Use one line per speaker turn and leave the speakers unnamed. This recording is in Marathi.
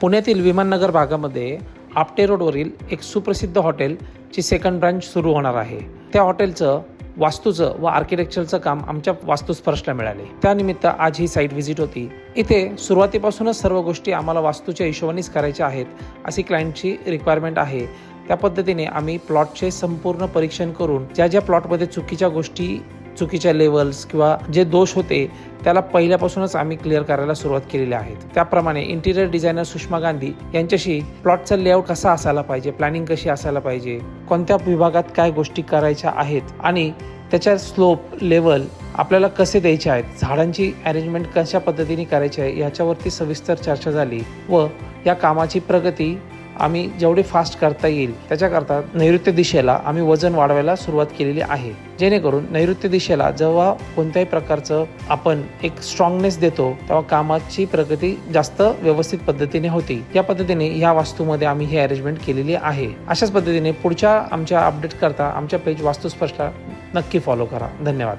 पुण्यातील विमाननगर भागामध्ये आपटे रोडवरील एक सुप्रसिद्ध हॉटेलची सेकंड ब्रांच सुरू होणार आहे. त्या हॉटेलचं वास्तूचं व आर्किटेक्चरचं काम आमच्या वास्तुस्पर्शला मिळाले. त्यानिमित्त आज ही साईट व्हिजिट होती. इथे सुरुवातीपासूनच सर्व गोष्टी आम्हाला वास्तूच्या हिशोबानेच करायच्या आहेत अशी क्लायंटची रिक्वायरमेंट आहे. त्या पद्धतीने आम्ही प्लॉटचे संपूर्ण परीक्षण करून ज्या प्लॉटमध्ये चुकीच्या लेवल्स किंवा जे दोष होते त्याला पहिल्यापासूनच आम्ही क्लिअर करायला सुरुवात केलेली आहे. त्याप्रमाणे इंटिरियर डिझायनर सुषमा गांधी यांच्याशी प्लॉटचा लेआउट कसा असायला पाहिजे, प्लॅनिंग कशी असायला पाहिजे, कोणत्या विभागात काय गोष्टी करायच्या आहेत आणि त्याच्या स्लोप लेवल आपल्याला कसे द्यायचे आहेत, झाडांची अरेंजमेंट कशा पद्धतीने करायची आहे याच्यावरती सविस्तर चर्चा झाली व या कामाची प्रगती आम्ही जेवढे फास्ट करता येईल त्याच्याकरता नैऋत्य दिशेला आम्ही वजन वाढवायला सुरुवात केलेली आहे. जेणेकरून नैऋत्य दिशेला जेव्हा कोणत्याही प्रकारचं आपण एक स्ट्रॉंगनेस देतो तेव्हा कामाची प्रगती जास्त व्यवस्थित पद्धतीने होती. या पद्धतीने ह्या वास्तूमध्ये आम्ही ही अरेंजमेंट केलेली आहे. अशाच पद्धतीने पुढच्या आमच्या अपडेट करता आमच्या पेज वास्तुस्पर्शला नक्की फॉलो करा. धन्यवाद.